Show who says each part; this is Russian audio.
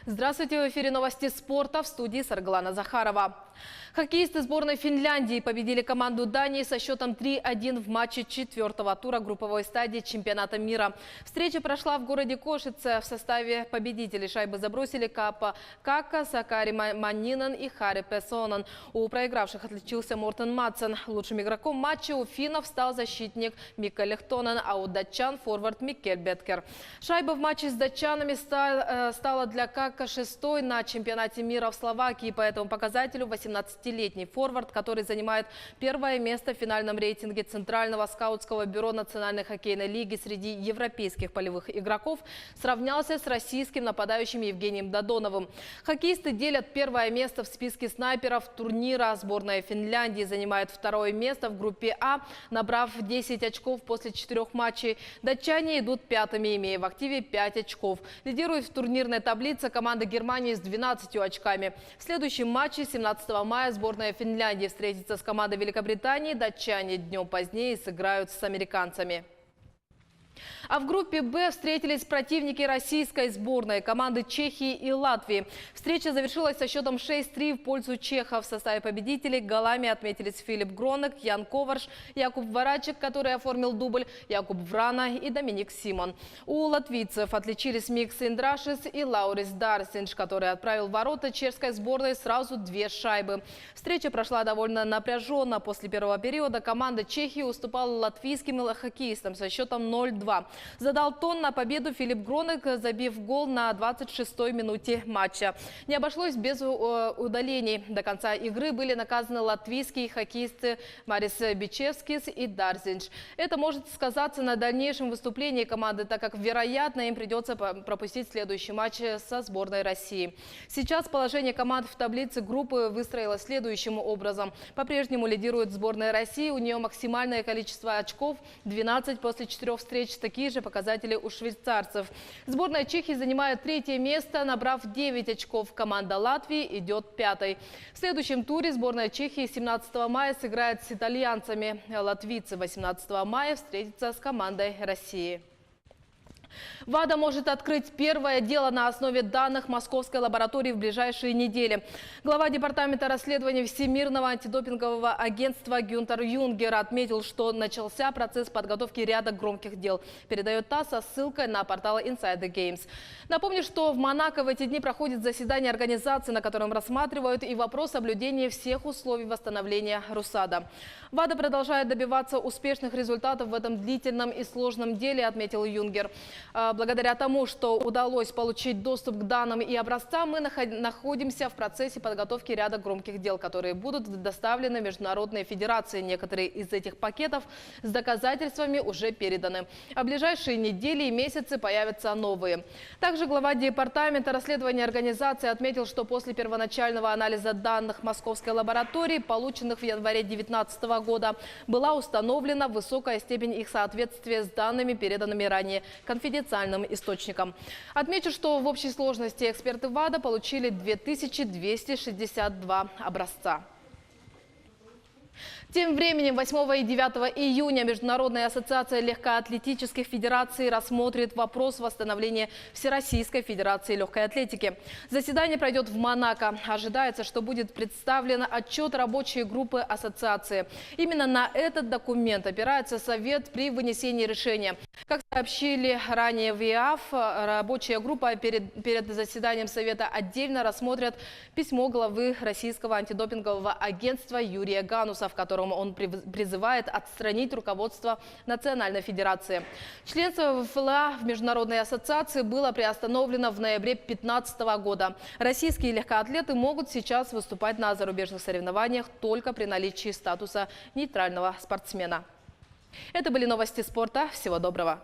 Speaker 1: Здравствуйте, в эфире новости спорта, в студии Сарглана Захарова. Хоккеисты сборной Финляндии победили команду Дании со счетом 3-1 в матче 4-го тура групповой стадии чемпионата мира. Встреча прошла в городе Кошице. В составе победителей шайбы забросили Капа Кака, Сакари Маннинен и Хари Песонен. У проигравших отличился Мортен Матсен. Лучшим игроком матча у финнов стал защитник Микка Лехтонен, а у датчан форвард Микель Беткер. Шайба в матче с датчанами стала для Кака шестой на чемпионате мира в Словакии. По этому показателю 18-летний форвард, который занимает первое место в финальном рейтинге Центрального скаутского бюро Национальной хоккейной лиги среди европейских полевых игроков, сравнялся с российским нападающим Евгением Додоновым. Хоккеисты делят первое место в списке снайперов турнира. Сборная Финляндии занимает второе место в группе А, набрав 10 очков после 4 матчей. Датчане идут пятыми, имея в активе 5 очков. Лидирует в турнирной таблице команда Германии с 12 очками. В следующем матче 17 мая сборная Финляндии встретится с командой Великобритании. Датчане днем позднее сыграют с американцами. А в группе «Б» встретились противники российской сборной, команды Чехии и Латвии. Встреча завершилась со счетом 6-3 в пользу чехов. В составе победителей голами отметились Филипп Гронек, Ян Коварш, Якуб Варачек, который оформил дубль, Якуб Врана и Доминик Симон. У латвийцев отличились Микс Индрашис и Лаурис Дарсинч, который отправил в ворота чешской сборной сразу 2 шайбы. Встреча прошла довольно напряженно. После первого периода команда Чехии уступала латвийским хоккеистам со счетом 0-2. Задал тон на победу Филипп Гронек, забив гол на 26-й минуте матча. Не обошлось без удалений. До конца игры были наказаны латвийские хоккеисты Марис Бичевскис и Дарзинч. Это может сказаться на дальнейшем выступлении команды, так как, вероятно, им придется пропустить следующий матч со сборной России. Сейчас положение команд в таблице группы выстроилось следующим образом. По-прежнему лидирует сборная России. У нее максимальное количество очков – 12 после 4 встреч. Такие же показатели у швейцарцев. Сборная Чехии занимает 3-е место, набрав 9 очков. Команда Латвии идет 5-й. В следующем туре сборная Чехии 17 мая сыграет с итальянцами. Латвийцы 18 мая встретятся с командой России. ВАДА может открыть первое дело на основе данных Московской лаборатории в ближайшие недели. Глава департамента расследований Всемирного антидопингового агентства Гюнтер Юнгер отметил, что начался процесс подготовки ряда громких дел. Передает ТАСС со ссылкой на портал Inside the Games. Напомню, что в Монако в эти дни проходит заседание организации, на котором рассматривают и вопрос соблюдения всех условий восстановления РУСАДА. ВАДА продолжает добиваться успешных результатов в этом длительном и сложном деле, отметил Юнгер. Благодаря тому, что удалось получить доступ к данным и образцам, мы находимся в процессе подготовки ряда громких дел, которые будут доставлены Международной Федерации. Некоторые из этих пакетов с доказательствами уже переданы. А в ближайшие недели и месяцы появятся новые. Также глава департамента расследования организации отметил, что после первоначального анализа данных Московской лаборатории, полученных в январе 2019 года, была установлена высокая степень их соответствия с данными, переданными ранее конфиденциальным источникам. Отмечу, что в общей сложности эксперты ВАДА получили 2262 образца. Тем временем 8 и 9 июня Международная ассоциация легкоатлетических федераций рассмотрит вопрос восстановления Всероссийской федерации легкой атлетики. Заседание пройдет в Монако. Ожидается, что будет представлен отчет рабочей группы ассоциации. Именно на этот документ опирается Совет при вынесении решения. Как сообщили ранее в ИАФ, рабочая группа перед заседанием Совета отдельно рассмотрит письмо главы Российского антидопингового агентства Юрия Гануса, в котором он призывает отстранить руководство Национальной федерации. Членство в ФЛА в Международной ассоциации было приостановлено в ноябре 2015 года. Российские легкоатлеты могут сейчас выступать на зарубежных соревнованиях только при наличии статуса нейтрального спортсмена. Это были новости спорта. Всего доброго.